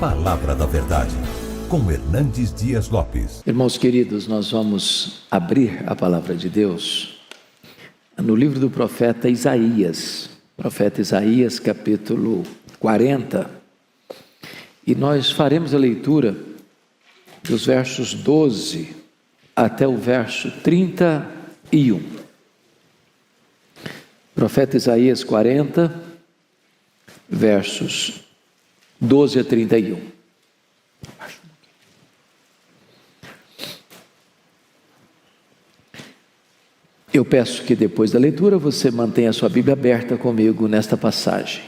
Palavra da Verdade, com Hernandes Dias Lopes. Irmãos queridos, nós vamos abrir a Palavra de Deus no livro do profeta Isaías, capítulo 40, e nós faremos a leitura dos versos 12 até o verso 31. Profeta Isaías 40, versos 12 a 31. Eu peço que depois da leitura você mantenha a sua Bíblia aberta comigo nesta passagem.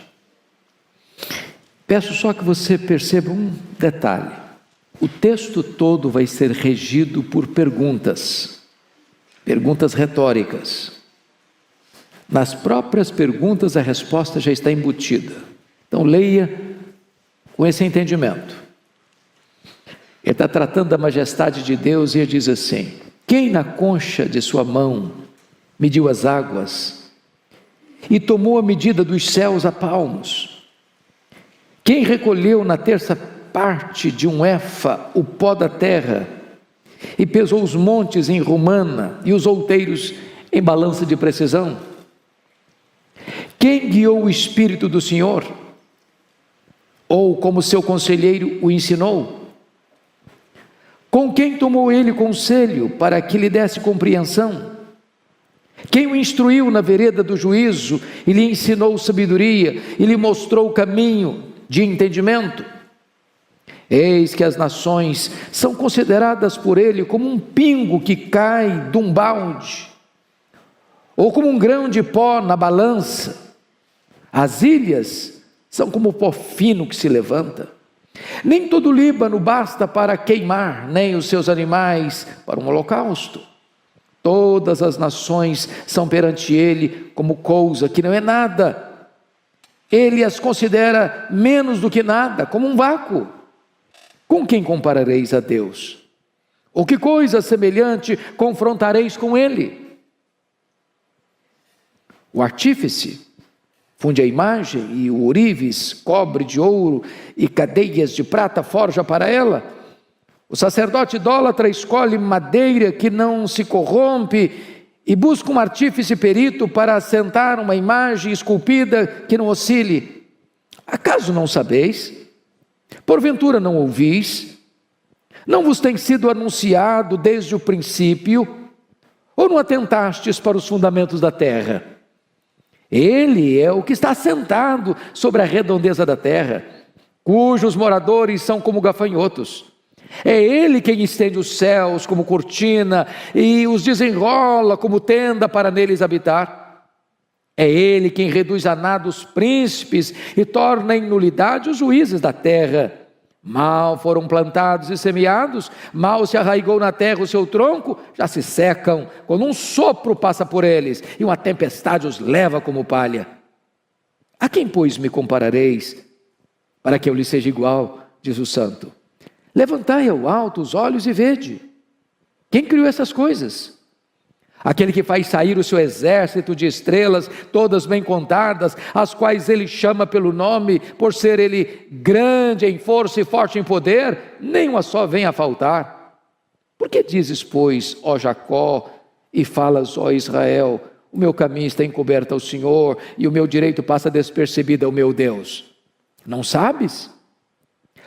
Peço só que você perceba um detalhe. O texto todo vai ser regido por perguntas retóricas. Nas próprias perguntas a resposta já está embutida. Então leia com esse entendimento. Ele está tratando da majestade de Deus e ele diz assim: quem na concha de sua mão mediu as águas e tomou a medida dos céus a palmos? Quem recolheu na terça parte de um éfa o pó da terra e pesou os montes em romana e os outeiros em balança de precisão? Quem guiou o Espírito do Senhor? Ou como seu conselheiro o ensinou? Com quem tomou ele conselho para que lhe desse compreensão? Quem o instruiu na vereda do juízo e lhe ensinou sabedoria e lhe mostrou o caminho de entendimento? Eis que as nações são consideradas por ele como um pingo que cai de um balde, ou como um grão de pó na balança. As ilhas são como o pó fino que se levanta. Nem todo o Líbano basta para queimar, nem os seus animais para um holocausto. Todas as nações são perante ele como coisa que não é nada. Ele as considera menos do que nada, como um vácuo. Com quem comparareis a Deus? Ou que coisa semelhante confrontareis com ele? O artífice funde a imagem, e o ourives cobre de ouro e cadeias de prata forja para ela. O sacerdote idólatra escolhe madeira que não se corrompe e busca um artífice perito para assentar uma imagem esculpida que não oscile. Acaso não sabeis? Porventura não ouvis? Não vos tem sido anunciado desde o princípio? Ou não atentastes para os fundamentos da terra? Ele é o que está assentado sobre a redondeza da terra, cujos moradores são como gafanhotos. É ele quem estende os céus como cortina e os desenrola como tenda para neles habitar. É ele quem reduz a nada os príncipes e torna em nulidade os juízes da terra. Mal foram plantados e semeados, mal se arraigou na terra o seu tronco, já se secam, quando um sopro passa por eles e uma tempestade os leva como palha. A quem, pois, me comparareis, para que eu lhe seja igual, diz o santo? Levantai ao alto os olhos e vede. Quem criou essas coisas? Aquele que faz sair o seu exército de estrelas, todas bem contadas, as quais ele chama pelo nome, por ser ele grande em força e forte em poder, nenhuma só vem a faltar. Por que dizes, pois, ó Jacó, e falas, ó Israel, o meu caminho está encoberto ao Senhor, e o meu direito passa despercebido ao meu Deus? Não sabes?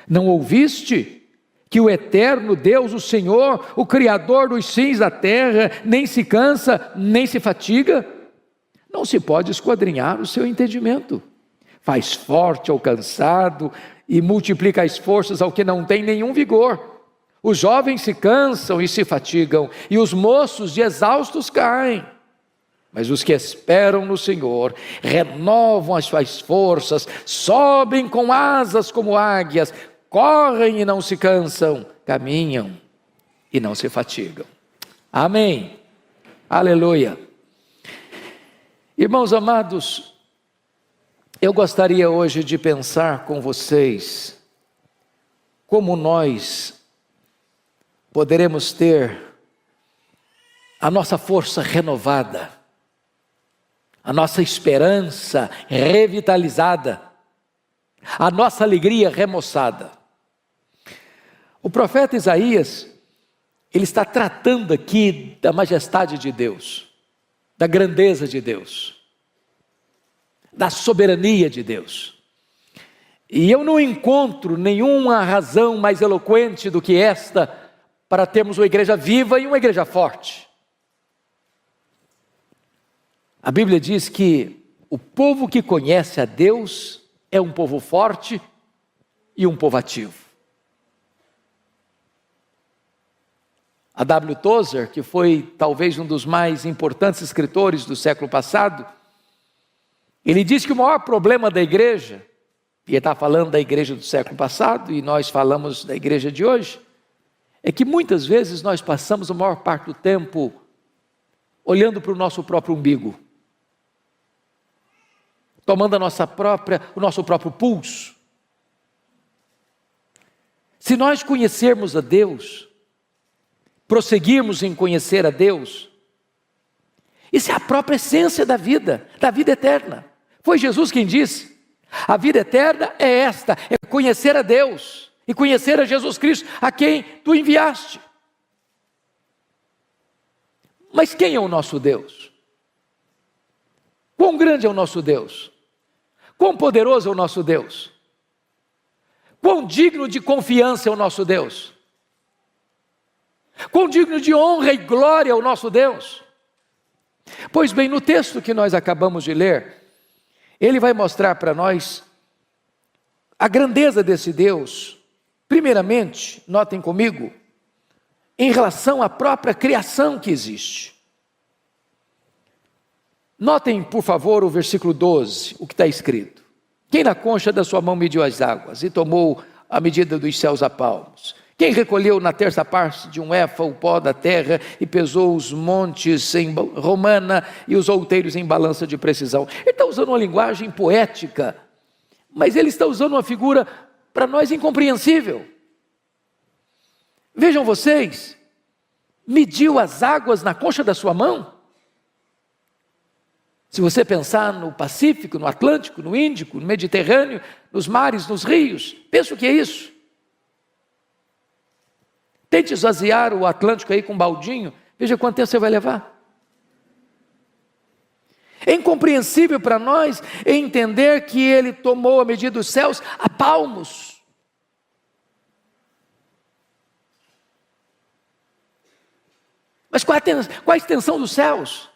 Não ouviste? Que o eterno Deus, o Senhor, o Criador dos fins da terra, nem se cansa, nem se fatiga? Não se pode esquadrinhar o seu entendimento. Faz forte ao cansado e multiplica as forças ao que não tem nenhum vigor. Os jovens se cansam e se fatigam, e os moços de exaustos caem. Mas os que esperam no Senhor renovam as suas forças, sobem com asas como águias, correm e não se cansam, caminham e não se fatigam. Amém. Aleluia. Irmãos amados, eu gostaria hoje de pensar com vocês como nós poderemos ter a nossa força renovada, a nossa esperança revitalizada, a nossa alegria remoçada. O profeta Isaías, ele está tratando aqui da majestade de Deus, da grandeza de Deus, da soberania de Deus. E eu não encontro nenhuma razão mais eloquente do que esta para termos uma igreja viva e uma igreja forte. A Bíblia diz que o povo que conhece a Deus é um povo forte e um povo ativo. A W. Tozer, que foi talvez um dos mais importantes escritores do século passado, ele diz que o maior problema da igreja, e ele está falando da igreja do século passado, e nós falamos da igreja de hoje, é que muitas vezes nós passamos a maior parte do tempo olhando para o nosso próprio umbigo, tomando o nosso próprio pulso. Se nós conhecermos a Deus, prosseguirmos em conhecer a Deus, isso é a própria essência da vida eterna. Foi Jesus quem disse: a vida eterna é esta, é conhecer a Deus e conhecer a Jesus Cristo, a quem tu enviaste. Mas quem é o nosso Deus? Quão grande é o nosso Deus? Quão poderoso é o nosso Deus? Quão digno de confiança é o nosso Deus? Quão digno de honra e glória é o nosso Deus? Pois bem, no texto que nós acabamos de ler, ele vai mostrar para nós a grandeza desse Deus. Primeiramente, notem comigo, em relação à própria criação que existe. Notem, por favor, o versículo 12, o que está escrito: quem na concha da sua mão mediu as águas e tomou a medida dos céus a palmos? Quem recolheu na terça parte de um éfa o pó da terra e pesou os montes em romana e os outeiros em balança de precisão? Ele está usando uma linguagem poética, mas ele está usando uma figura para nós incompreensível. Vejam vocês, mediu as águas na concha da sua mão? Se você pensar no Pacífico, no Atlântico, no Índico, no Mediterrâneo, nos mares, nos rios, pensa o que é isso? Tente esvaziar o Atlântico aí com um baldinho, veja quanto tempo você vai levar. É incompreensível para nós entender que ele tomou a medida dos céus a palmos. Mas qual a extensão dos céus?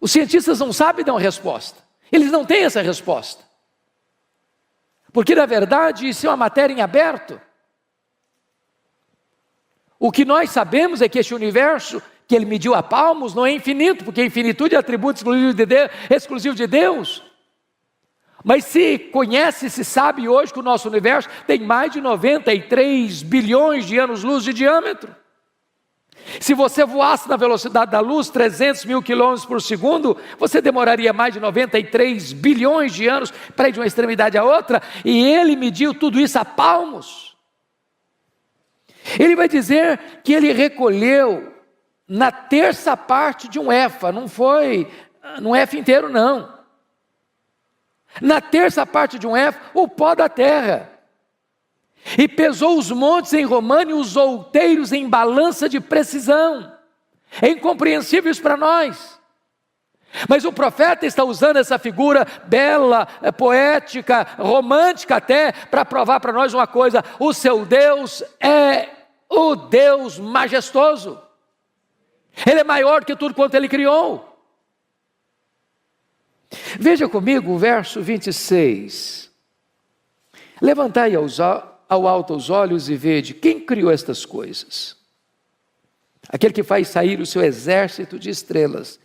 Os cientistas não sabem dar uma resposta. Eles não têm essa resposta. Porque na verdade isso é uma matéria em aberto. O que nós sabemos é que este universo que ele mediu a palmos não é infinito, porque a infinitude é atributo exclusivo de Deus. Mas se conhece, se sabe hoje que o nosso universo tem mais de 93 bilhões de anos-luz de diâmetro. Se você voasse na velocidade da luz, 300 mil quilômetros por segundo, você demoraria mais de 93 bilhões de anos para ir de uma extremidade à outra, e ele mediu tudo isso a palmos. Ele vai dizer que ele recolheu na terça parte de um éfa, não foi num éfa inteiro não. Na terça parte de um éfa, o pó da terra. E pesou os montes em romana e os outeiros em balança de precisão. É incompreensível isso para nós. Mas o profeta está usando essa figura bela, poética, romântica até, para provar para nós uma coisa: o seu Deus é o Deus majestoso. Ele é maior que tudo quanto ele criou. Veja comigo o verso 26. Levantai ao alto os olhos e vede quem criou estas coisas. Aquele que faz sair o seu exército de estrelas,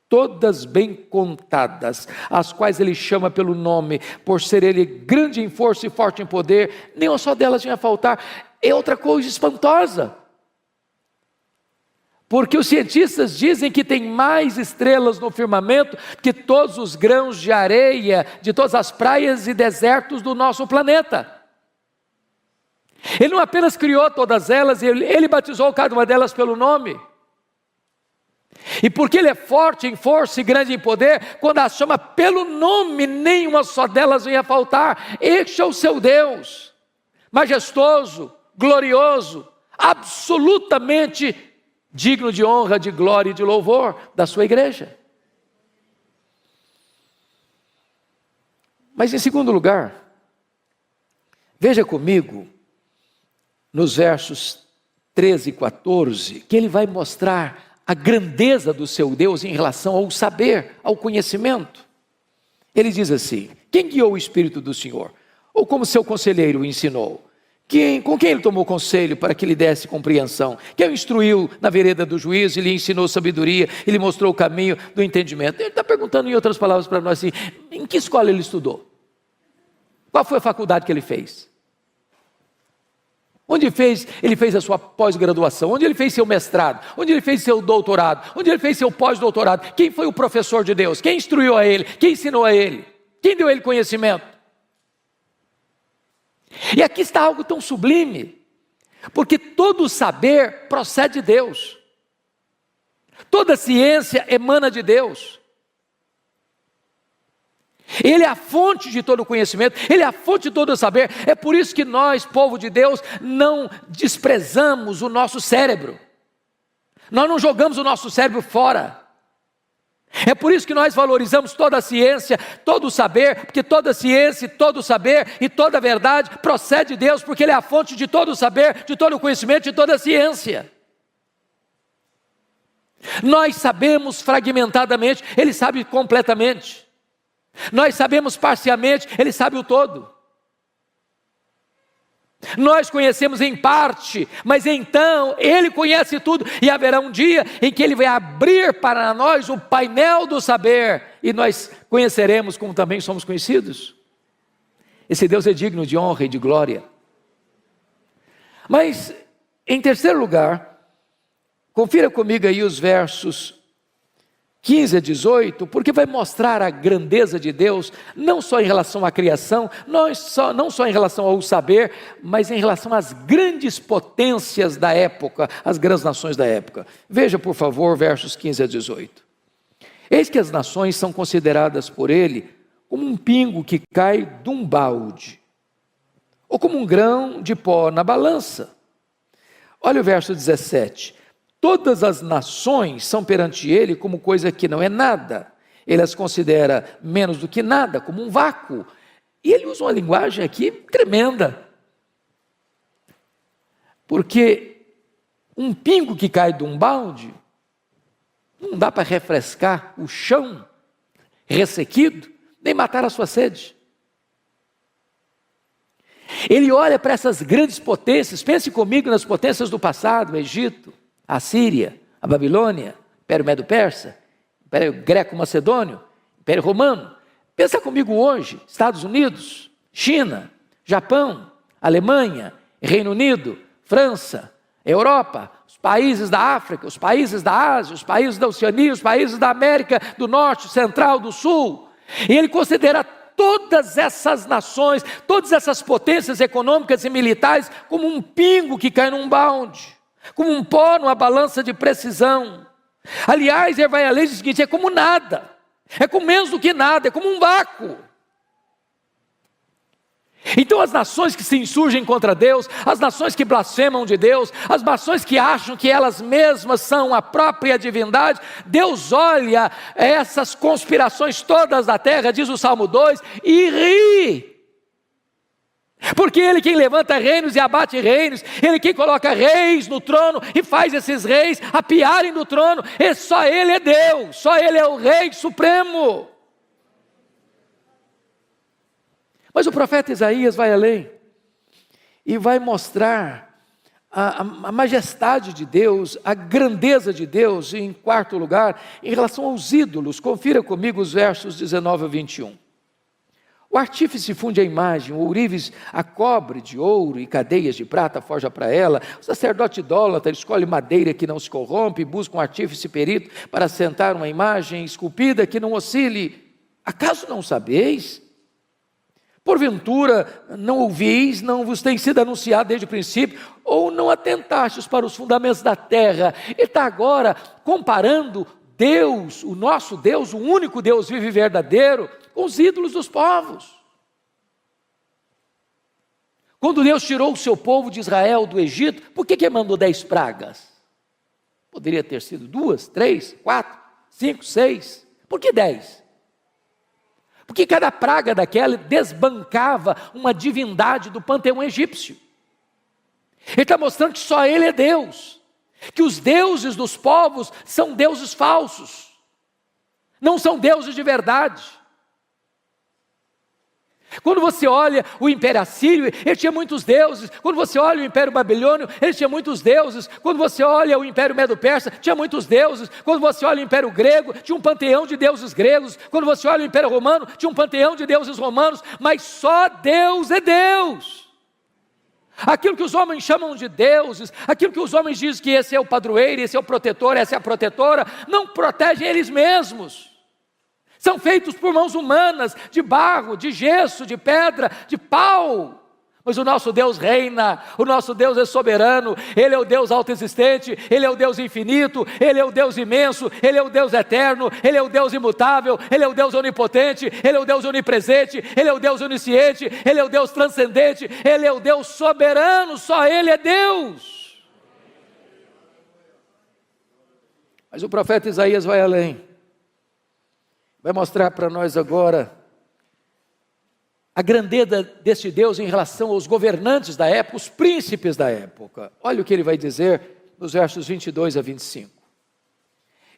todas bem contadas, as quais ele chama pelo nome, por ser ele grande em força e forte em poder, nenhuma só delas vinha a faltar. É outra coisa espantosa. Porque os cientistas dizem que tem mais estrelas no firmamento que todos os grãos de areia de todas as praias e desertos do nosso planeta. Ele não apenas criou todas elas, ele batizou cada uma delas pelo nome. E porque ele é forte em força e grande em poder, quando as chama pelo nome, nenhuma só delas vem a faltar. Este é o seu Deus, majestoso, glorioso, absolutamente digno de honra, de glória e de louvor da sua igreja. Mas em segundo lugar, veja comigo nos versos 13 e 14, que ele vai mostrar a grandeza do seu Deus em relação ao saber, ao conhecimento. Ele diz assim: quem guiou o Espírito do Senhor? Ou como seu conselheiro o ensinou? Com quem ele tomou conselho para que lhe desse compreensão? Quem o instruiu na vereda do juízo e lhe ensinou sabedoria e lhe mostrou o caminho do entendimento? Ele está perguntando em outras palavras para nós assim: em que escola ele estudou? Qual foi a faculdade que ele fez? Onde ele fez a sua pós-graduação? Onde ele fez seu mestrado? Onde ele fez seu doutorado? Onde ele fez seu pós-doutorado? Quem foi o professor de Deus? Quem instruiu a ele? Quem ensinou a ele? Quem deu a ele conhecimento? E aqui está algo tão sublime, porque todo saber procede de Deus, toda ciência emana de Deus. Ele é a fonte de todo conhecimento, Ele é a fonte de todo saber. É por isso que nós, povo de Deus, não desprezamos o nosso cérebro. Nós não jogamos o nosso cérebro fora. É por isso que nós valorizamos toda a ciência, todo o saber, porque toda a ciência, todo o saber e toda a verdade procede de Deus, porque Ele é a fonte de todo o saber, de todo o conhecimento, de toda a ciência. Nós sabemos fragmentadamente, Ele sabe completamente. Nós sabemos parcialmente, Ele sabe o todo. Nós conhecemos em parte, mas então Ele conhece tudo, e haverá um dia em que Ele vai abrir para nós o painel do saber, e nós conheceremos como também somos conhecidos. Esse Deus é digno de honra e de glória. Mas, em terceiro lugar, confira comigo aí os versos 15 a 18, porque vai mostrar a grandeza de Deus, não só em relação à criação, não só em relação ao saber, mas em relação às grandes potências da época, as grandes nações da época. Veja, por favor, versos 15 a 18. Eis que as nações são consideradas por ele como um pingo que cai de um balde, ou como um grão de pó na balança. Olha o verso 17. Todas as nações são perante ele como coisa que não é nada. Ele as considera menos do que nada, como um vácuo. E ele usa uma linguagem aqui tremenda. Porque um pingo que cai de um balde, não dá para refrescar o chão ressequido, nem matar a sua sede. Ele olha para essas grandes potências, pense comigo nas potências do passado, o Egito, a Síria, a Babilônia, Império Medo-Persa, Império Greco-Macedônio, Império Romano. Pensa comigo hoje, Estados Unidos, China, Japão, Alemanha, Reino Unido, França, Europa, os países da África, os países da Ásia, os países da Oceania, os países da América do Norte, Central, do Sul. E ele considera todas essas nações, todas essas potências econômicas e militares como um pingo que cai num balde, como um pó numa balança de precisão. Aliás, ele vai além do seguinte: é como nada, é como menos do que nada, é como um vácuo. Então as nações que se insurgem contra Deus, as nações que blasfemam de Deus, as nações que acham que elas mesmas são a própria divindade, Deus olha essas conspirações todas da terra, diz o Salmo 2, e ri. Porque Ele quem levanta reinos e abate reinos, Ele quem coloca reis no trono e faz esses reis apiarem do trono, e só Ele é Deus, só Ele é o Rei Supremo. Mas o profeta Isaías vai além e vai mostrar a majestade de Deus, a grandeza de Deus, e em quarto lugar, em relação aos ídolos. Confira comigo os versos 19 a 21. O artífice funde a imagem, o ourives a cobre de ouro e cadeias de prata forja para ela. O sacerdote idólatra escolhe madeira que não se corrompe e busca um artífice perito para assentar uma imagem esculpida que não oscile. Acaso não sabeis? Porventura não ouvis, não vos tem sido anunciado desde o princípio, ou não atentastes para os fundamentos da terra? Ele está agora comparando Deus, o nosso Deus, o único Deus vivo e verdadeiro, com os ídolos dos povos. Quando Deus tirou o seu povo de Israel do Egito, por que mandou 10 pragas? Poderia ter sido 2, 3, 4, 5, 6. Por que 10? Porque cada praga daquela desbancava uma divindade do panteão egípcio. Ele está mostrando que só Ele é Deus, que os deuses dos povos são deuses falsos, não são deuses de verdade. Quando você olha o Império Assírio, ele tinha muitos deuses. Quando você olha o Império Babilônio, ele tinha muitos deuses. Quando você olha o Império Medo-Persa, tinha muitos deuses. Quando você olha o Império Grego, tinha um panteão de deuses gregos. Quando você olha o Império Romano, tinha um panteão de deuses romanos. Mas só Deus é Deus. Aquilo que os homens chamam de deuses, aquilo que os homens dizem que esse é o padroeiro, esse é o protetor, essa é a protetora, não protegem eles mesmos. São feitos por mãos humanas, de barro, de gesso, de pedra, de pau. Mas o nosso Deus reina, o nosso Deus é soberano, Ele é o Deus autoexistente, Ele é o Deus infinito, Ele é o Deus imenso, Ele é o Deus eterno, Ele é o Deus imutável, Ele é o Deus onipotente, Ele é o Deus onipresente, Ele é o Deus onisciente, Ele é o Deus transcendente, Ele é o Deus soberano, só Ele é Deus. Mas o profeta Isaías vai além. Vai mostrar para nós agora a grandeza deste Deus em relação aos governantes da época, os príncipes da época. Olha o que ele vai dizer nos versos 22 a 25.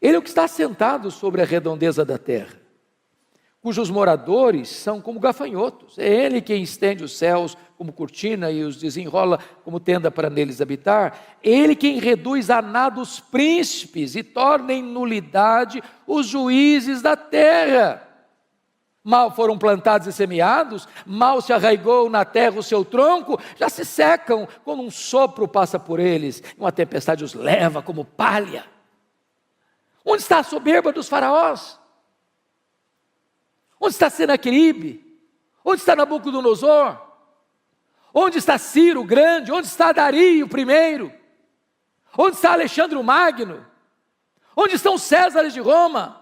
Ele é o que está assentado sobre a redondeza da terra, cujos moradores são como gafanhotos. É Ele quem estende os céus como cortina e os desenrola como tenda para neles habitar. Ele quem reduz a nada os príncipes e torna em nulidade os juízes da terra. Mal foram plantados e semeados, mal se arraigou na terra o seu tronco, já se secam quando um sopro passa por eles, uma tempestade os leva como palha. Onde está a soberba dos faraós? Onde está Senaqueribe? Onde está Nabucodonosor? Onde está Ciro o Grande? Onde está Dario I? Onde está Alexandre o Magno? Onde estão os Césares de Roma?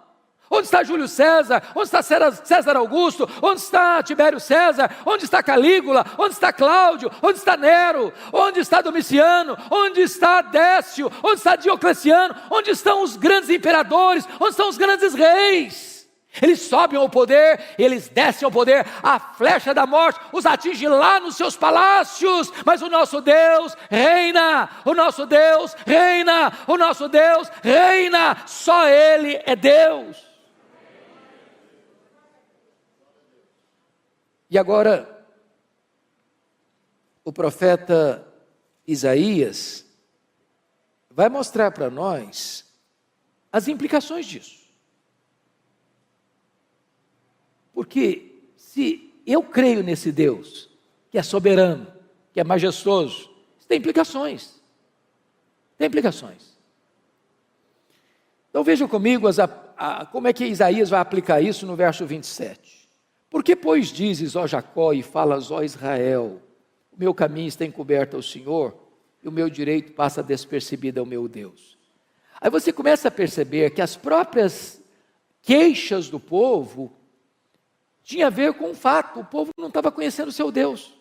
Onde está Júlio César? Onde está César Augusto? Onde está Tibério César? Onde está Calígula? Onde está Cláudio? Onde está Nero? Onde está Domiciano? Onde está Décio? Onde está Diocleciano? Onde estão os grandes imperadores? Onde estão os grandes reis? Eles sobem ao poder, eles descem ao poder, a flecha da morte os atinge lá nos seus palácios, mas o nosso Deus reina, o nosso Deus reina, o nosso Deus reina, só Ele é Deus. E agora, o profeta Isaías vai mostrar para nós as implicações disso. Porque se eu creio nesse Deus, que é soberano, que é majestoso, isso tem implicações. Tem implicações. Então vejam comigo como é que Isaías vai aplicar isso no verso 27. Por que, pois, dizes, ó Jacó, e falas, ó Israel, o meu caminho está encoberto ao Senhor, e o meu direito passa despercebido ao meu Deus. Aí você começa a perceber que as próprias queixas do povo tinha a ver com o fato, o povo não estava conhecendo o seu Deus.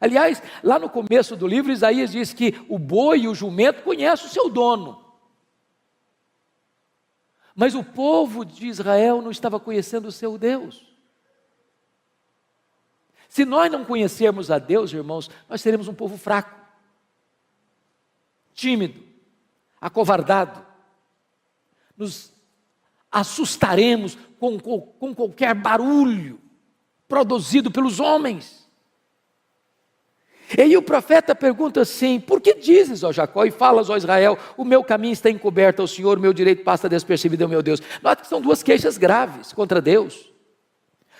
Aliás, lá no começo do livro, Isaías diz que o boi e o jumento conhecem o seu dono. Mas o povo de Israel não estava conhecendo o seu Deus. Se nós não conhecermos a Deus, irmãos, nós seremos um povo fraco, tímido, acovardado. Nos assustaremos com qualquer barulho produzido pelos homens. E aí o profeta pergunta assim: por que dizes, ó Jacó, e falas, ó Israel, o meu caminho está encoberto ao Senhor, o meu direito passa despercebido ao meu Deus? Nota que são duas queixas graves contra Deus.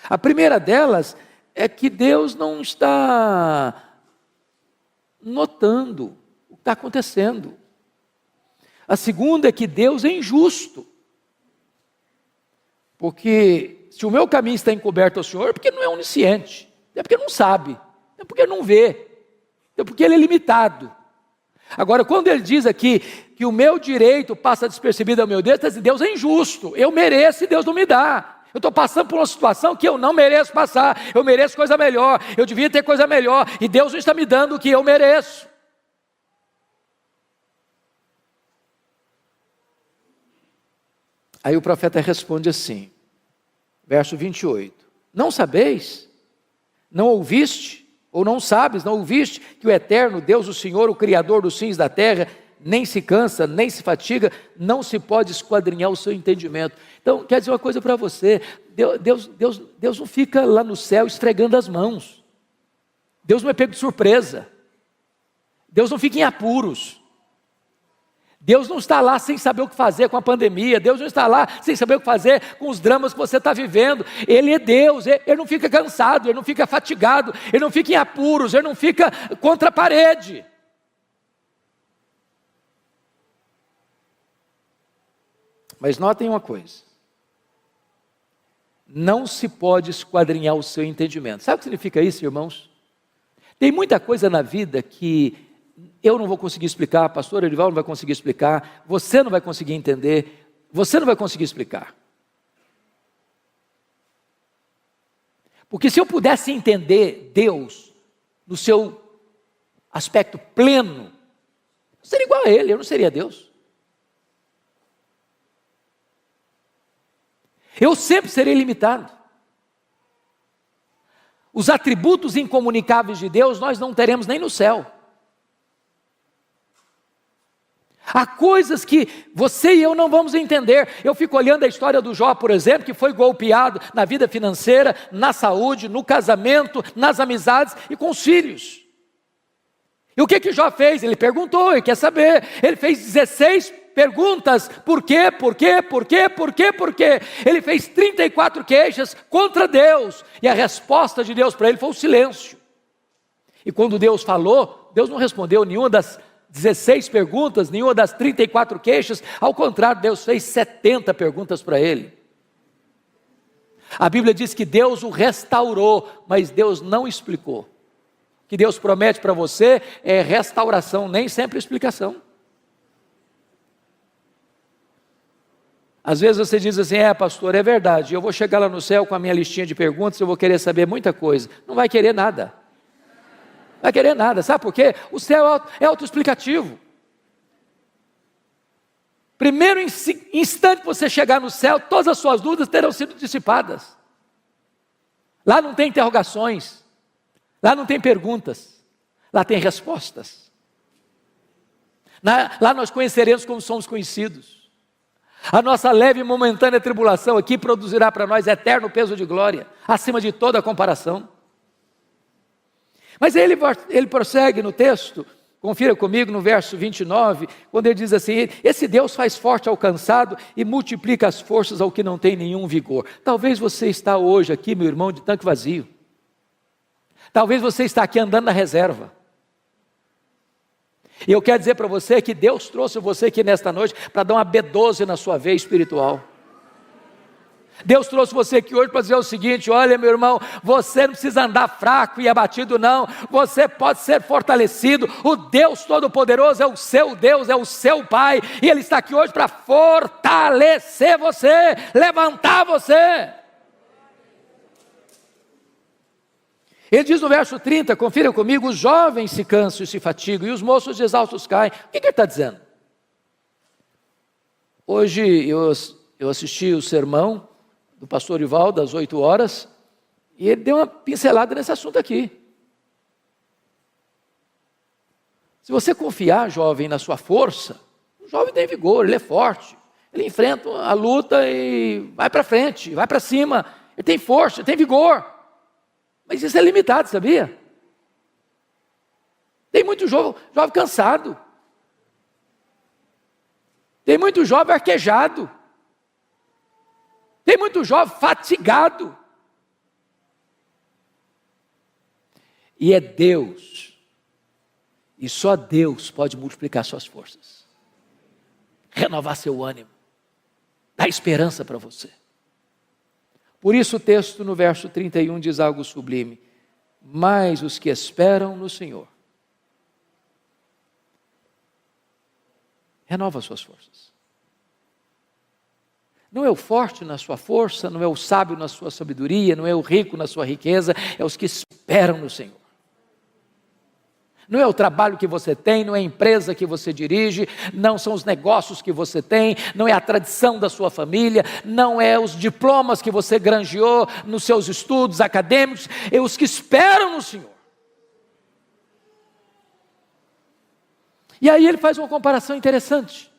A primeira delas é que Deus não está notando o que está acontecendo. A segunda é que Deus é injusto. Porque se o meu caminho está encoberto ao Senhor, porque não é onisciente, É porque não sabe, é porque não vê, é porque ele é limitado. Agora, quando ele diz aqui que o meu direito passa despercebido ao meu Deus, está dizendo, Deus é injusto, eu mereço e Deus não me dá. Eu estou passando por uma situação que eu não mereço passar, eu mereço coisa melhor, eu devia ter coisa melhor, e Deus não está me dando o que eu mereço. Aí o profeta responde assim, verso 28, não sabeis, não ouviste, ou não sabes, não ouviste, que o eterno Deus, o Senhor, o Criador dos fins da terra, nem se cansa, nem se fatiga, não se pode esquadrinhar o seu entendimento. Então, quer dizer uma coisa para você, Deus não fica lá no céu esfregando as mãos, Deus não é pego de surpresa, Deus não fica em apuros, Deus não está lá sem saber o que fazer com a pandemia, Deus não está lá sem saber o que fazer com os dramas que você está vivendo. Ele é Deus, ele não fica cansado, ele não fica fatigado, ele não fica em apuros, ele não fica contra a parede. Mas notem uma coisa, não se pode esquadrinhar o seu entendimento. Sabe o que significa isso, irmãos? Tem muita coisa na vida que eu não vou conseguir explicar, pastor Erival não vai conseguir explicar, você não vai conseguir entender, você não vai conseguir explicar. Porque se eu pudesse entender Deus no seu aspecto pleno, eu seria igual a Ele, eu não seria Deus. Eu sempre serei limitado. Os atributos incomunicáveis de Deus nós não teremos nem no céu. Há coisas que você e eu não vamos entender. Eu fico olhando a história do Jó, por exemplo, que foi golpeado na vida financeira, na saúde, no casamento, nas amizades e com os filhos. E o que Jó fez? Ele perguntou, ele quer saber. Ele fez 16 perguntas, por quê, por quê, por quê, por quê, por quê? Ele fez 34 queixas contra Deus, e a resposta de Deus para ele foi o silêncio. E quando Deus falou, Deus não respondeu nenhuma das 16 perguntas, nenhuma das 34 queixas, ao contrário, Deus fez 70 perguntas para ele. A Bíblia diz que Deus o restaurou, mas Deus não explicou. O que Deus promete para você é restauração, nem sempre explicação. Às vezes você diz assim, pastor, é verdade, eu vou chegar lá no céu com a minha listinha de perguntas, eu vou querer saber muita coisa. Não vai querer nada. Não vai querer nada, sabe por quê? O céu é autoexplicativo. Primeiro instante que você chegar no céu, todas as suas dúvidas terão sido dissipadas. Lá não tem interrogações, lá não tem perguntas, lá tem respostas. Lá nós conheceremos como somos conhecidos. A nossa leve e momentânea tribulação aqui produzirá para nós eterno peso de glória, acima de toda comparação. Mas ele prossegue no texto, confira comigo no verso 29, quando ele diz assim, esse Deus faz forte ao cansado e multiplica as forças ao que não tem nenhum vigor. Talvez você está hoje aqui, meu irmão, de tanque vazio. Talvez você está aqui andando na reserva. E eu quero dizer para você que Deus trouxe você aqui nesta noite para dar uma B12 na sua veia espiritual. Deus trouxe você aqui hoje para dizer o seguinte, olha meu irmão, você não precisa andar fraco e abatido não, você pode ser fortalecido, o Deus Todo-Poderoso é o seu Deus, é o seu Pai, e Ele está aqui hoje para fortalecer você, levantar você. Ele diz no verso 30, confira comigo, os jovens se cansam e se fatigam, e os moços exaustos caem. O que ele está dizendo? Hoje eu assisti o sermão do pastor Ivaldo, às 8 horas, e ele deu uma pincelada nesse assunto aqui. Se você confiar, jovem, na sua força, o jovem tem vigor, ele é forte, ele enfrenta a luta e vai para frente, vai para cima, ele tem força, ele tem vigor. Mas isso é limitado, sabia? Tem muito jovem cansado. Tem muito jovem arquejado. Tem muito jovem fatigado. E é Deus. E só Deus pode multiplicar suas forças. Renovar seu ânimo. Dar esperança para você. Por isso o texto no verso 31 diz algo sublime. mas os que esperam no Senhor. Renova as suas forças. Não é o forte na sua força, não é o sábio na sua sabedoria, não é o rico na sua riqueza, é os que esperam no Senhor. Não é o trabalho que você tem, não é a empresa que você dirige, não são os negócios que você tem, não é a tradição da sua família, não é os diplomas que você granjeou nos seus estudos acadêmicos, é os que esperam no Senhor. E aí ele faz uma comparação interessante.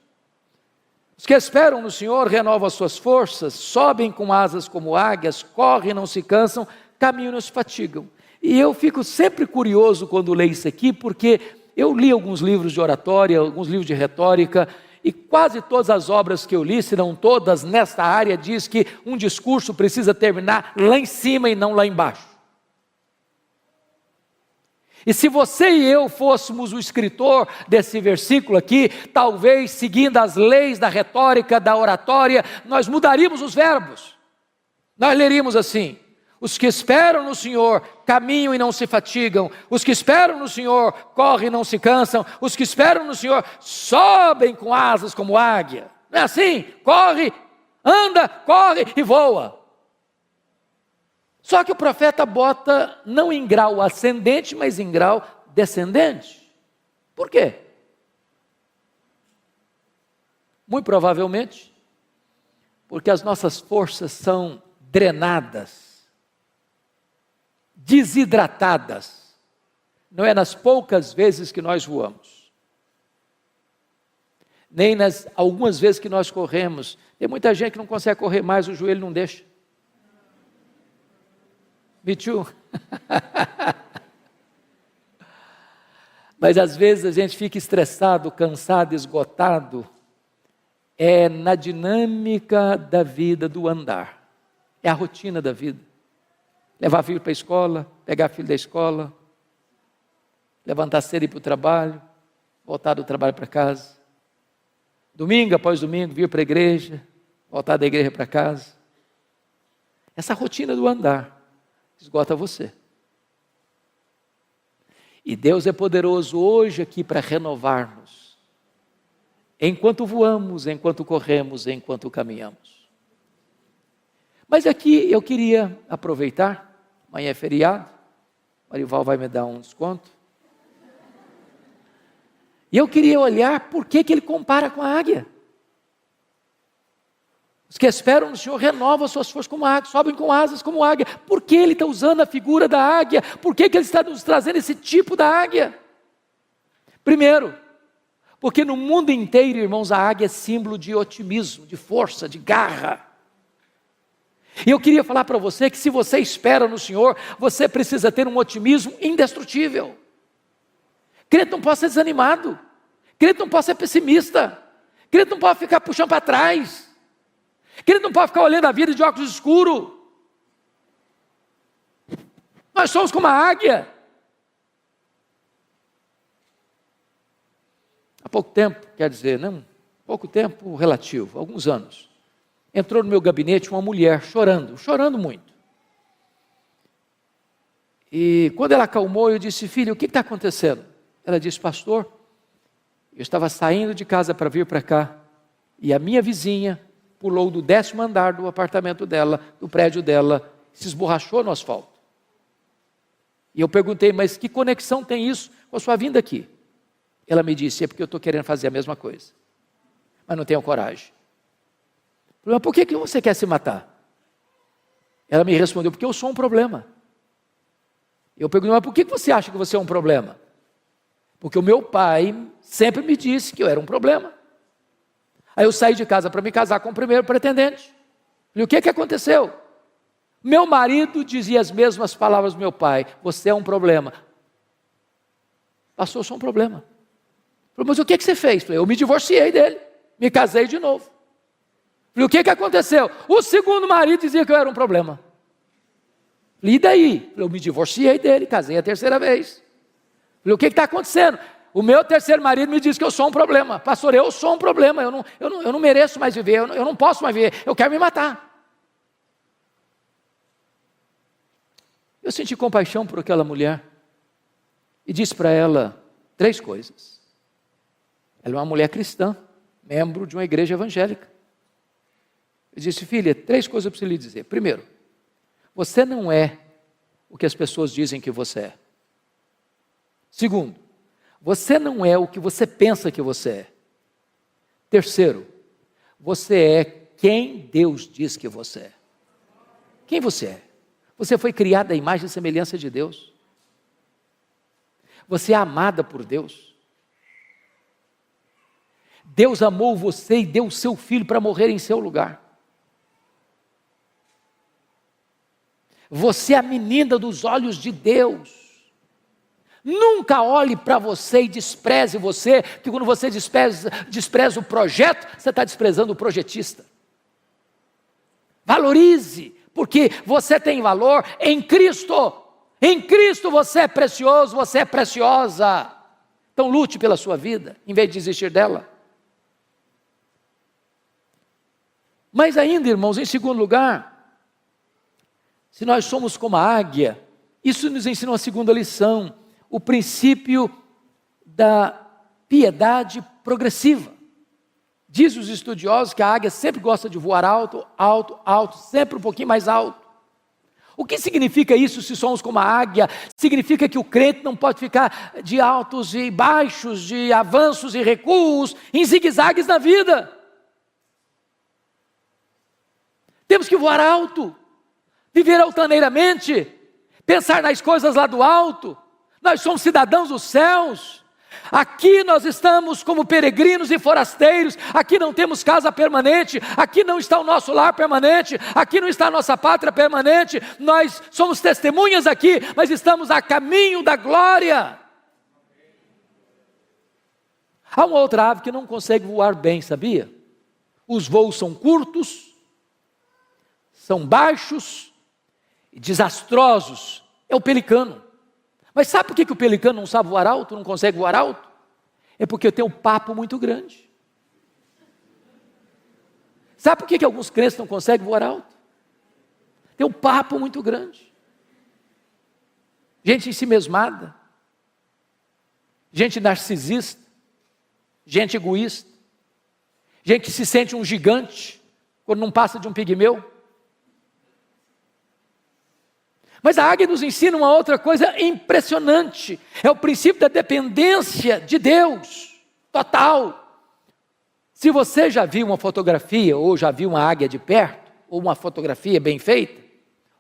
Os que esperam no Senhor renovam as suas forças, sobem com asas como águias, correm e não se cansam, caminham e não se fatigam. E eu fico sempre curioso quando leio isso aqui, porque eu li alguns livros de oratória, alguns livros de retórica, e quase todas as obras que eu li, se não todas, nesta área, diz que um discurso precisa terminar lá em cima e não lá embaixo. E se você e eu fôssemos o escritor desse versículo aqui, talvez seguindo as leis da retórica, da oratória, nós mudaríamos os verbos. Nós leríamos assim: os que esperam no Senhor caminham e não se fatigam, os que esperam no Senhor correm e não se cansam, os que esperam no Senhor sobem com asas como águia. Não é assim? Corre, anda, corre e voa. Só que o profeta bota não em grau ascendente, mas em grau descendente. Por quê? Muito provavelmente, porque as nossas forças são drenadas, desidratadas. Não é nas poucas vezes que nós voamos, nem nas algumas vezes que nós corremos. Tem muita gente que não consegue correr mais, o joelho não deixa. Me too. Mas às vezes a gente fica estressado, cansado, esgotado. É na dinâmica da vida, do andar. É a rotina da vida. Levar filho para a escola, pegar filho da escola, levantar cedo e ir para o trabalho, voltar do trabalho para casa. Domingo após domingo, vir para a igreja, voltar da igreja para casa. Essa rotina do andar esgota você. E Deus é poderoso hoje aqui para renovar-nos. Enquanto voamos, enquanto corremos, enquanto caminhamos. Mas aqui eu queria aproveitar, amanhã é feriado, Marival vai me dar um desconto. E eu queria olhar por que ele compara com a águia. Os que esperam no Senhor renovam suas forças como águia, sobem com asas como águia. Por que ele está usando a figura da águia? Por que ele está nos trazendo esse tipo da águia? Primeiro, porque no mundo inteiro, irmãos, a águia é símbolo de otimismo, de força, de garra. E eu queria falar para você que se você espera no Senhor, você precisa ter um otimismo indestrutível. Crente não pode ser desanimado, crente não pode ser pessimista, crente não pode ficar puxando para trás. Crente não pode ficar olhando a vida de óculos escuros. Nós somos como a águia. Há pouco tempo, quer dizer, não, pouco tempo relativo, alguns anos, entrou no meu gabinete uma mulher chorando muito. E quando ela acalmou, eu disse: filho, o que está acontecendo? Ela disse: pastor, eu estava saindo de casa para vir para cá, e a minha vizinha pulou do 10º andar do apartamento dela, do prédio dela, se esborrachou no asfalto. E eu perguntei: mas que conexão tem isso com a sua vinda aqui? Ela me disse: é porque eu estou querendo fazer a mesma coisa, mas não tenho coragem. Eu falei: mas por que você quer se matar? Ela me respondeu: porque eu sou um problema. Eu perguntei: mas por que você acha que você é um problema? Porque o meu pai sempre me disse que eu era um problema. Aí eu saí de casa para me casar com o primeiro pretendente. E o que aconteceu? Meu marido dizia as mesmas palavras do meu pai: você é um problema. Pastor, eu sou um problema. Falei: mas o que você fez? Falei: eu me divorciei dele, me casei de novo. Falei: o que aconteceu? O segundo marido dizia que eu era um problema. Falei: e daí? Falei: eu me divorciei dele, casei a terceira vez. Falei: o que está acontecendo? O meu terceiro marido me diz que eu sou um problema. Pastor, eu sou um problema, eu não mereço mais viver, eu não posso mais viver, eu quero me matar. Eu senti compaixão por aquela mulher e disse para ela 3 coisas. Ela é uma mulher cristã, membro de uma igreja evangélica. Eu disse: filha, 3 coisas eu preciso lhe dizer. Primeiro, você não é o que as pessoas dizem que você é. Segundo, você não é o que você pensa que você é. Terceiro, você é quem Deus diz que você é. Quem você é? Você foi criada à imagem e semelhança de Deus. Você é amada por Deus. Deus amou você e deu o seu filho para morrer em seu lugar. Você é a menina dos olhos de Deus. Nunca olhe para você e despreze você, porque quando você despreza o projeto, você está desprezando o projetista. Valorize, porque você tem valor em Cristo. Em Cristo você é precioso, você é preciosa. Então lute pela sua vida, em vez de desistir dela. Mas ainda, irmãos, em segundo lugar, se nós somos como a águia, isso nos ensina uma segunda lição, o princípio da piedade progressiva. Diz os estudiosos que a águia sempre gosta de voar alto, alto, alto, sempre um pouquinho mais alto. O que significa isso se somos como a águia? Significa que o crente não pode ficar de altos e baixos, de avanços e recuos, em zigue-zagues na vida. Temos que voar alto, viver altaneiramente, pensar nas coisas lá do alto. Nós somos cidadãos dos céus. Aqui nós estamos como peregrinos e forasteiros. Aqui não temos casa permanente. Aqui não está o nosso lar permanente. Aqui não está a nossa pátria permanente. Nós somos testemunhas aqui, mas estamos a caminho da glória. Há uma outra ave que não consegue voar bem, sabia? Os voos são curtos, são baixos e desastrosos. É o pelicano. Mas sabe por que o pelicano não sabe voar alto, não consegue voar alto? É porque tem um papo muito grande. Sabe por que alguns crentes não conseguem voar alto? Tem um papo muito grande. Gente ensimesmada, gente narcisista, gente egoísta, gente que se sente um gigante quando não passa de um pigmeu. Mas a águia nos ensina uma outra coisa impressionante. É o princípio da dependência de Deus, total. Se você já viu uma fotografia, ou já viu uma águia de perto, ou uma fotografia bem feita,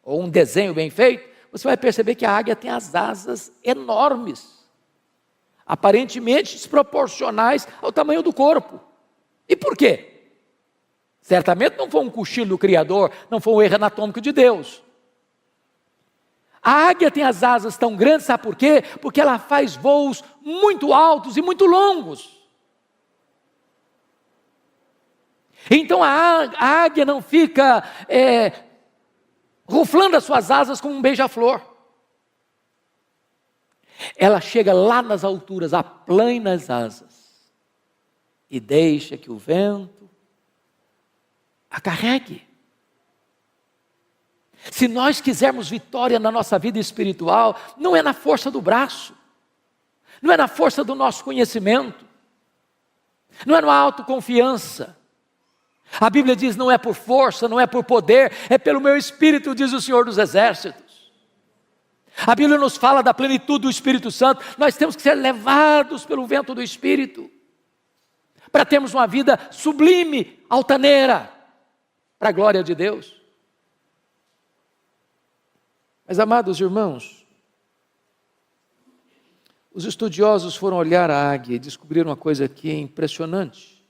ou um desenho bem feito, você vai perceber que a águia tem as asas enormes, aparentemente desproporcionais ao tamanho do corpo. E por quê? Certamente não foi um cochilo do Criador, não foi um erro anatômico de Deus. A águia tem as asas tão grandes, sabe por quê? Porque ela faz voos muito altos e muito longos. Então a águia não fica ruflando as suas asas como um beija-flor. Ela chega lá nas alturas, aplana as asas e deixa que o vento a carregue. Se nós quisermos vitória na nossa vida espiritual, não é na força do braço, não é na força do nosso conhecimento, não é na autoconfiança. A Bíblia diz: não é por força, não é por poder, é pelo meu Espírito, diz o Senhor dos Exércitos. A Bíblia nos fala da plenitude do Espírito Santo. Nós temos que ser levados pelo vento do Espírito, para termos uma vida sublime, altaneira, para a glória de Deus. Mas, amados irmãos, os estudiosos foram olhar a águia e descobriram uma coisa aqui impressionante.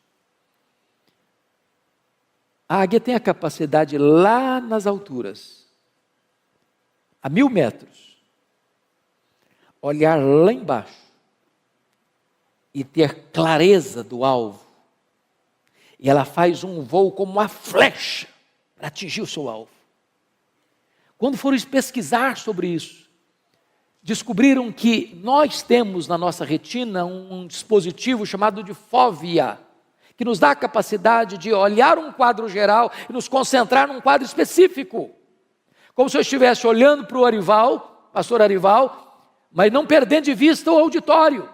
A águia tem a capacidade lá nas alturas, a 1000 metros, olhar lá embaixo e ter clareza do alvo. E ela faz um voo como uma flecha para atingir o seu alvo. Quando foram pesquisar sobre isso, descobriram que nós temos na nossa retina um dispositivo chamado de fóvea, que nos dá a capacidade de olhar um quadro geral e nos concentrar num quadro específico. Como se eu estivesse olhando para o orival pastor Arival, mas não perdendo de vista o auditório.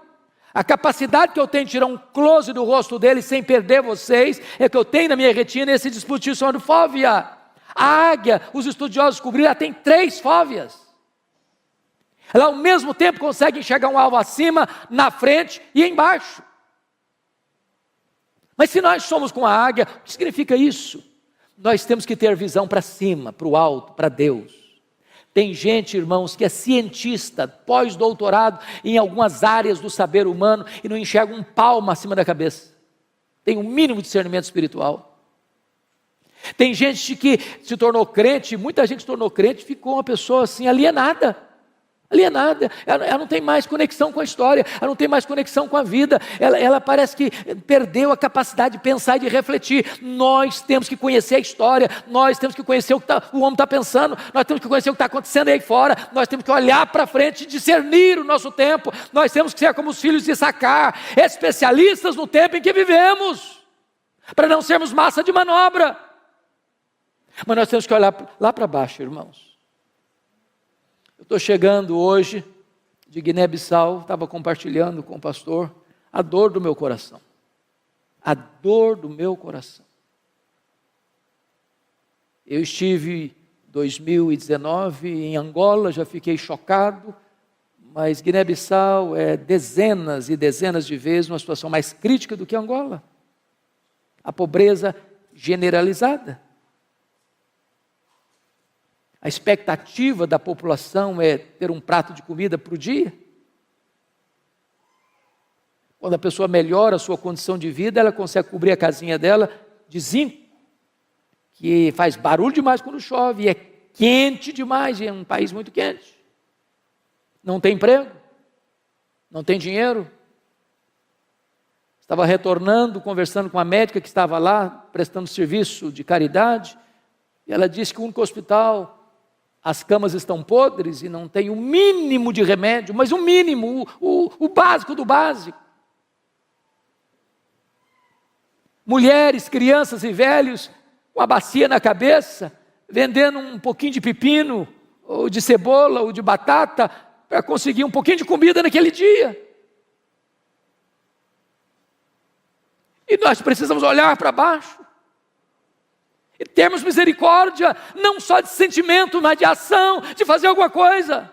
A capacidade que eu tenho de tirar um close do rosto dele sem perder vocês, é que eu tenho na minha retina esse dispositivo chamado fóvea. A águia, os estudiosos descobriram, ela tem 3 fóveas. Ela ao mesmo tempo consegue enxergar um alvo acima, na frente e embaixo. Mas se nós somos com a águia, o que significa isso? Nós temos que ter visão para cima, para o alto, para Deus. Tem gente, irmãos, que é cientista, pós-doutorado em algumas áreas do saber humano e não enxerga um palmo acima da cabeça. Tem um mínimo de discernimento espiritual. Tem gente que se tornou crente, muita gente se tornou crente e ficou uma pessoa assim alienada. Ela não tem mais conexão com a história, ela não tem mais conexão com a vida, ela parece que perdeu a capacidade de pensar e de refletir. Nós temos que conhecer a história, nós temos que conhecer o que o homem está pensando, nós temos que conhecer o que está acontecendo aí fora, nós temos que olhar para frente e discernir o nosso tempo, nós temos que ser como os filhos de Issacar, especialistas no tempo em que vivemos, para não sermos massa de manobra. Mas nós temos que olhar lá para baixo, irmãos. Eu estou chegando hoje de Guiné-Bissau, estava compartilhando com o pastor a dor do meu coração. A dor do meu coração. Eu estive em 2019 em Angola, já fiquei chocado, mas Guiné-Bissau é dezenas e dezenas de vezes uma situação mais crítica do que Angola. A pobreza generalizada. A expectativa da população é ter um prato de comida para o dia. Quando a pessoa melhora a sua condição de vida, ela consegue cobrir a casinha dela de zinco, que faz barulho demais quando chove, e é quente demais, e é um país muito quente. Não tem emprego, não tem dinheiro. Estava retornando, conversando com a médica que estava lá, prestando serviço de caridade, e ela disse que o único hospital, as camas estão podres e não tem o mínimo de remédio, mas o mínimo, o básico do básico. Mulheres, crianças e velhos com a bacia na cabeça, vendendo um pouquinho de pepino, ou de cebola, ou de batata, para conseguir um pouquinho de comida naquele dia. E nós precisamos olhar para baixo. E termos misericórdia, não só de sentimento, mas de ação, de fazer alguma coisa.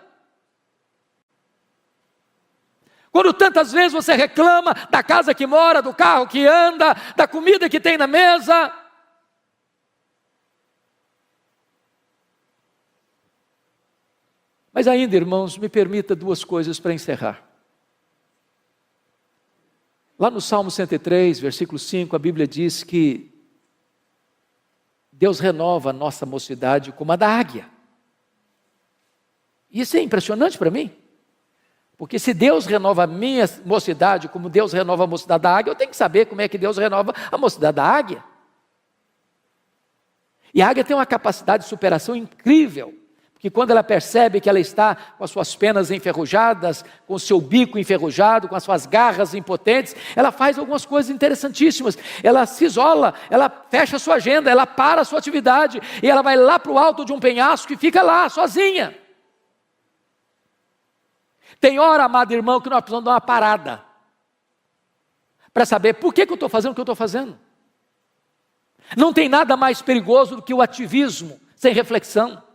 Quando tantas vezes você reclama da casa que mora, do carro que anda, da comida que tem na mesa. Mas ainda, irmãos, me permita 2 coisas para encerrar. Lá no Salmo 103, versículo 5, a Bíblia diz que Deus renova a nossa mocidade como a da águia. Isso é impressionante para mim. Porque se Deus renova a minha mocidade como Deus renova a mocidade da águia, eu tenho que saber como é que Deus renova a mocidade da águia. E a águia tem uma capacidade de superação incrível. Porque quando ela percebe que ela está com as suas penas enferrujadas, com o seu bico enferrujado, com as suas garras impotentes, ela faz algumas coisas interessantíssimas. Ela se isola, ela fecha a sua agenda, ela para a sua atividade, e ela vai lá para o alto de um penhasco e fica lá, sozinha. Tem hora, amado irmão, que nós precisamos dar uma parada, para saber por que eu estou fazendo o que eu estou fazendo. Não tem nada mais perigoso do que o ativismo, sem reflexão.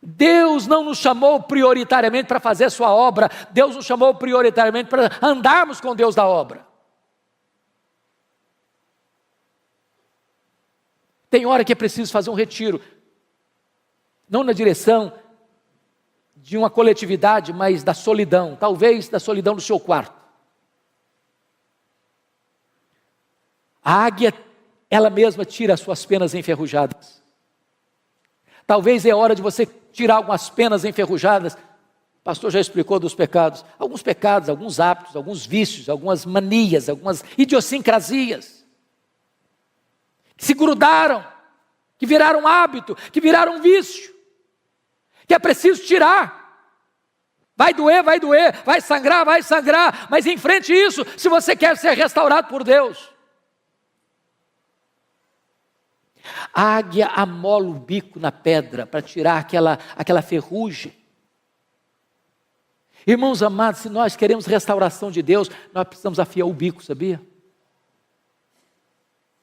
Deus não nos chamou prioritariamente para fazer a sua obra, Deus nos chamou prioritariamente para andarmos com Deus da obra. Tem hora que é preciso fazer um retiro, não na direção de uma coletividade, mas da solidão, talvez da solidão do seu quarto. A águia, ela mesma tira as suas penas enferrujadas. Talvez é hora de você tirar algumas penas enferrujadas. O pastor já explicou dos pecados. Alguns pecados, alguns hábitos, alguns vícios, algumas manias, algumas idiosincrasias. Que se grudaram, que viraram hábito, que viraram vício. Que é preciso tirar. Vai doer, vai sangrar. Mas enfrente isso, se você quer ser restaurado por Deus. A águia amola o bico na pedra para tirar aquela ferrugem. Irmãos amados, se nós queremos restauração de Deus, nós precisamos afiar o bico, sabia?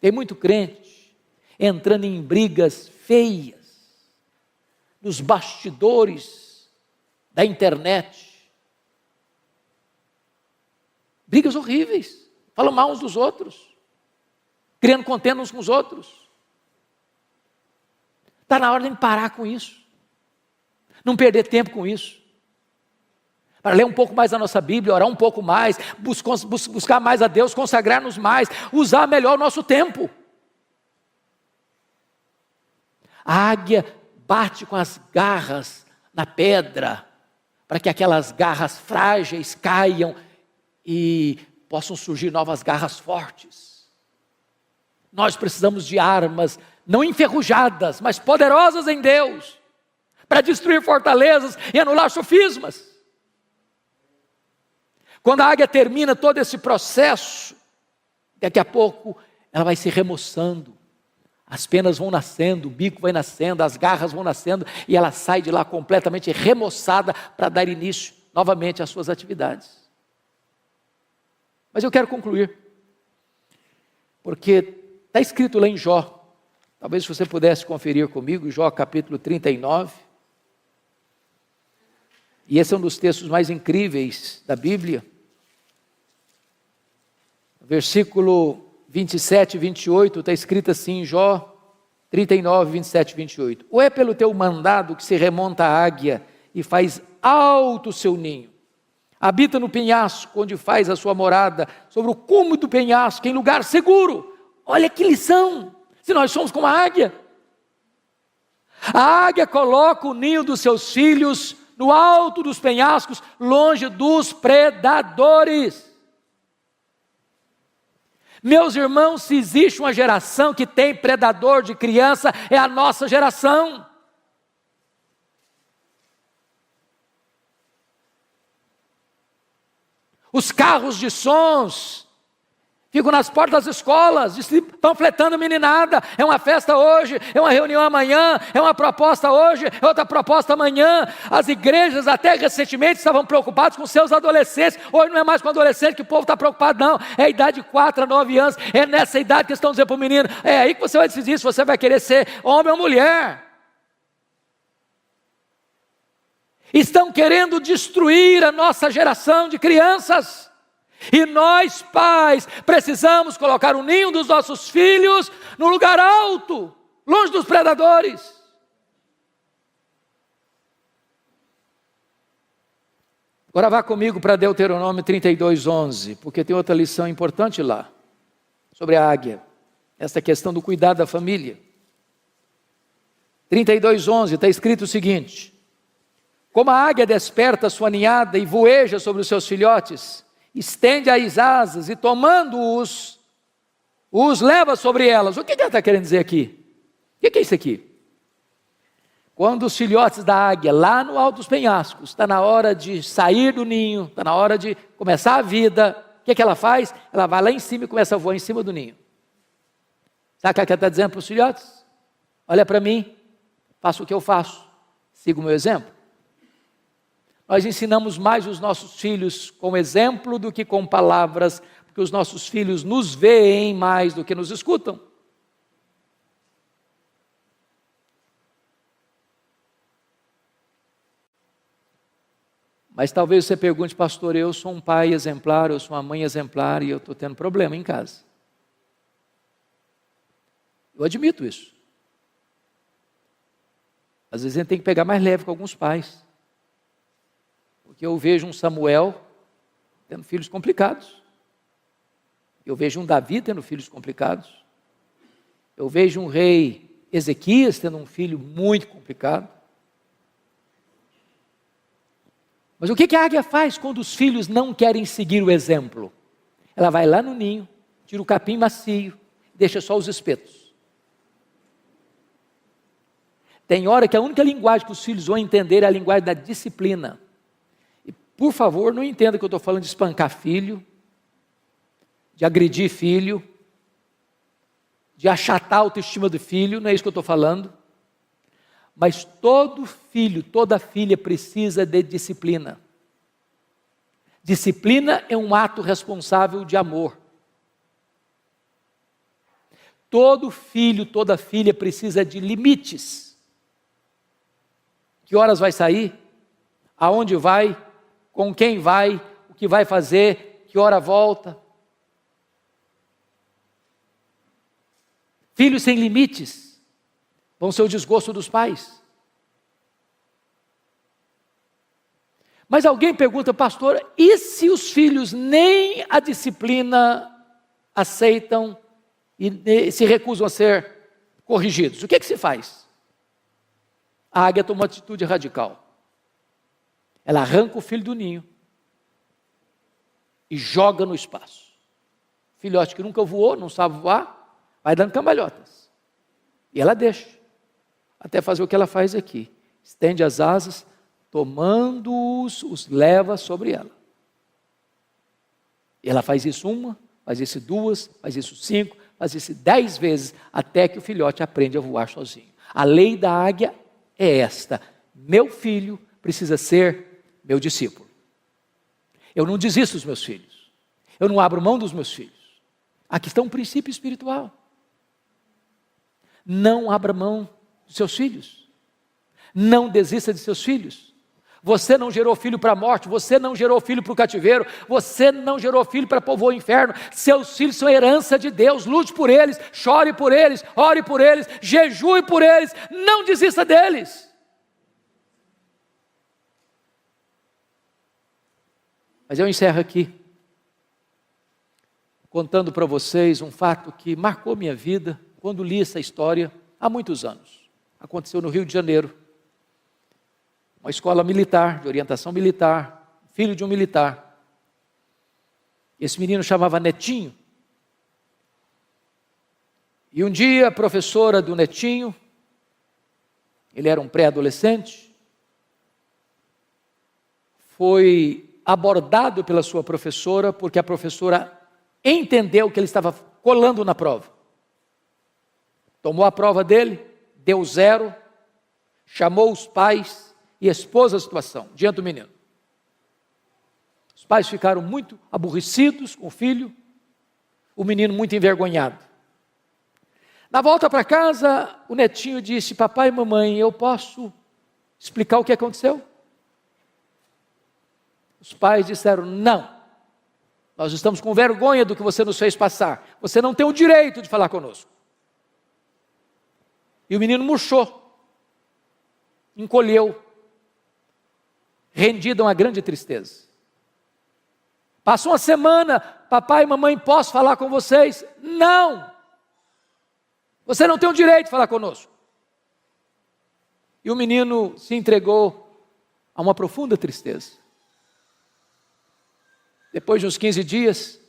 Tem muito crente entrando em brigas feias, nos bastidores da internet. Brigas horríveis, falam mal uns dos outros, criando contenda uns com os outros. Está na hora de parar com isso, não perder tempo com isso. Para ler um pouco mais a nossa Bíblia, orar um pouco mais, buscar mais a Deus, consagrar-nos mais, usar melhor o nosso tempo. A águia bate com as garras na pedra, para que aquelas garras frágeis caiam e possam surgir novas garras fortes. Nós precisamos de armas, não enferrujadas, mas poderosas em Deus, para destruir fortalezas e anular sofismas. Quando a águia termina todo esse processo, daqui a pouco ela vai se remoçando, as penas vão nascendo, o bico vai nascendo, as garras vão nascendo, e ela sai de lá completamente remoçada para dar início novamente às suas atividades. Mas eu quero concluir, porque está escrito lá em Jó, talvez você pudesse conferir comigo, Jó capítulo 39, e esse é um dos textos mais incríveis da Bíblia. Versículo 27 e 28, está escrito assim em Jó 39, 27 e 28. Ou é pelo teu mandado que se remonta a águia e faz alto o seu ninho, habita no penhasco onde faz a sua morada, sobre o cume do penhasco, em lugar seguro. Olha que lição, se nós somos como a águia. A águia coloca o ninho dos seus filhos no alto dos penhascos, longe dos predadores. Meus irmãos, se existe uma geração que tem predador de criança, é a nossa geração. Os carros de sons ficam nas portas das escolas, panfletando meninada. É uma festa hoje, é uma reunião amanhã, é uma proposta hoje, é outra proposta amanhã. As igrejas até recentemente estavam preocupadas com seus adolescentes. Hoje não é mais com adolescente que o povo está preocupado, não. É a idade de 4 a 9 anos, é nessa idade que estão dizendo para o menino, é aí que você vai decidir se você vai querer ser homem ou mulher. Estão querendo destruir a nossa geração de crianças. E nós, pais, precisamos colocar o ninho dos nossos filhos no lugar alto, longe dos predadores. Agora vá comigo para Deuteronômio 32:11, porque tem outra lição importante lá, sobre a águia, essa questão do cuidado da família. 32:11, está escrito o seguinte: como a águia desperta a sua ninhada e voeja sobre os seus filhotes, estende as asas e tomando-os, os leva sobre elas. O que ela está querendo dizer aqui? O que é isso aqui? Quando os filhotes da águia, lá no alto dos penhascos, está na hora de sair do ninho, está na hora de começar a vida, o que ela faz? Ela vai lá em cima e começa a voar em cima do ninho. Sabe o que ela está dizendo para os filhotes? Olha para mim, faça o que eu faço, siga o meu exemplo. Nós ensinamos mais os nossos filhos com exemplo do que com palavras, porque os nossos filhos nos veem mais do que nos escutam. Mas talvez você pergunte, pastor, eu sou um pai exemplar, eu sou uma mãe exemplar e eu estou tendo problema em casa. Eu admito isso. Às vezes a gente tem que pegar mais leve com alguns pais. Porque eu vejo um Samuel tendo filhos complicados. Eu vejo um Davi tendo filhos complicados. Eu vejo um rei Ezequias tendo um filho muito complicado. Mas o que a águia faz quando os filhos não querem seguir o exemplo? Ela vai lá no ninho, tira o capim macio, deixa só os espetos. Tem hora que a única linguagem que os filhos vão entender é a linguagem da disciplina. E, por favor, não entenda que eu estou falando de espancar filho, de agredir filho, de achatar a autoestima do filho, não é isso que eu estou falando. Mas todo filho, toda filha precisa de disciplina. Disciplina é um ato responsável de amor. Todo filho, toda filha precisa de limites. Que horas vai sair? Aonde vai? Com quem vai? O que vai fazer? Que hora volta? Filhos sem limites vão ser o desgosto dos pais. Mas alguém pergunta, pastor, e se os filhos nem a disciplina aceitam e se recusam a ser corrigidos? O que se faz? A águia toma uma atitude radical. Ela arranca o filho do ninho e joga no espaço. Filhote que nunca voou, não sabe voar, vai dando cambalhotas. E ela deixa, até fazer o que ela faz aqui. Estende as asas, tomando-os, os leva sobre ela. E ela faz isso uma, faz isso duas, faz isso 5, faz isso 10 vezes, até que o filhote aprende a voar sozinho. A lei da águia é esta: meu filho precisa ser meu discípulo. Eu não desisto dos meus filhos, eu não abro mão dos meus filhos. Aqui está um princípio espiritual. Não abra mão dos seus filhos, não desista de seus filhos. Você não gerou filho para a morte, você não gerou filho para o cativeiro, você não gerou filho para povoar o inferno. Seus filhos são herança de Deus. Lute por eles, chore por eles, ore por eles, jejue por eles, não desista deles. Mas eu encerro aqui contando para vocês um fato que marcou minha vida quando li essa história há muitos anos. Aconteceu no Rio de Janeiro. Uma escola militar, de orientação militar, filho de um militar. Esse menino chamava Netinho. E um dia a professora do Netinho, ele era um pré-adolescente, foi abordado pela sua professora, porque a professora entendeu que ele estava colando na prova. Tomou a prova dele, deu 0, chamou os pais e expôs a situação diante do menino. Os pais ficaram muito aborrecidos com o filho, o menino muito envergonhado. Na volta para casa, o Netinho disse: papai e mamãe, eu posso explicar o que aconteceu? Os pais disseram: não, nós estamos com vergonha do que você nos fez passar, você não tem o direito de falar conosco. E o menino murchou, encolheu, rendido a uma grande tristeza. Passou uma semana: papai e mamãe, posso falar com vocês? Não, você não tem o direito de falar conosco. E o menino se entregou a uma profunda tristeza. Depois de uns 15 dias,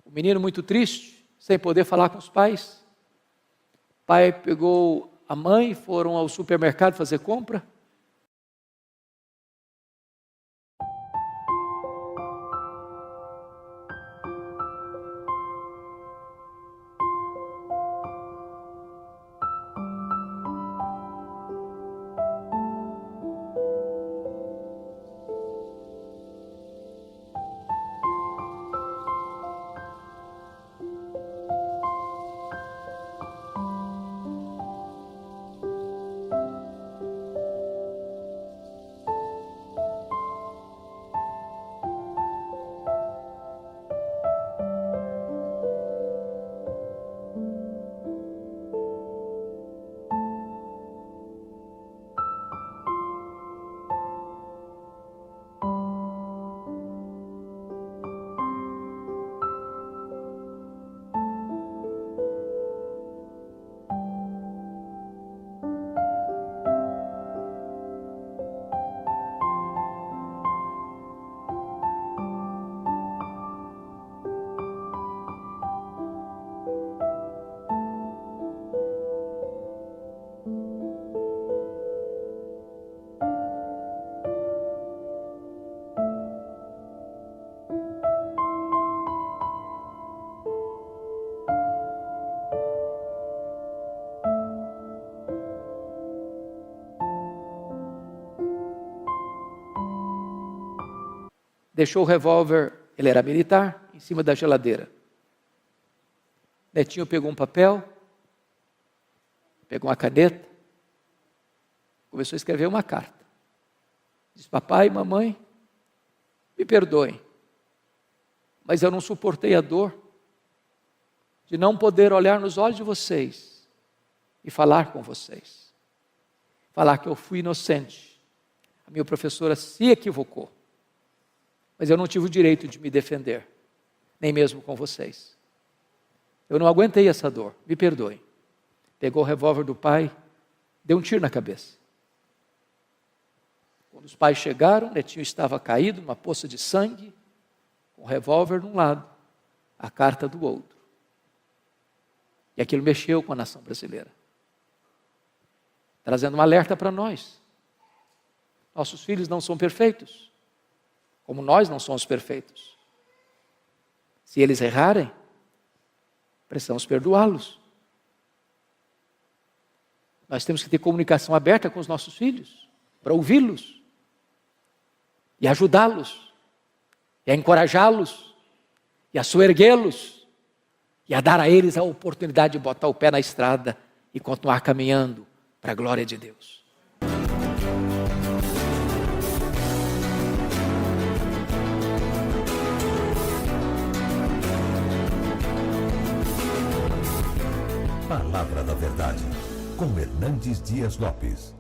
o menino muito triste, sem poder falar com os pais, o pai pegou a mãe, foram ao supermercado fazer compra. deixou o revólver, ele era militar, em cima da geladeira. Netinho pegou um papel, pegou uma caneta, começou a escrever uma carta. Diz: papai e mamãe, me perdoem, mas eu não suportei a dor de não poder olhar nos olhos de vocês e falar com vocês. Falar que eu fui inocente. A minha professora se equivocou, mas eu não tive o direito de me defender, nem mesmo com vocês. Eu não aguentei essa dor, me perdoem. Pegou o revólver do pai, deu um tiro na cabeça. Quando os pais chegaram, Netinho estava caído numa poça de sangue, com o revólver de um lado, a carta do outro. E aquilo mexeu com a nação brasileira, trazendo um alerta para nós. Nossos filhos não são perfeitos, como nós não somos perfeitos. Se eles errarem, precisamos perdoá-los. Nós temos que ter comunicação aberta com os nossos filhos, para ouvi-los, e ajudá-los, e a encorajá-los, e a soerguê-los, e a dar a eles a oportunidade de botar o pé na estrada e continuar caminhando para a glória de Deus. Palavra da Verdade, com Hernandes Dias Lopes.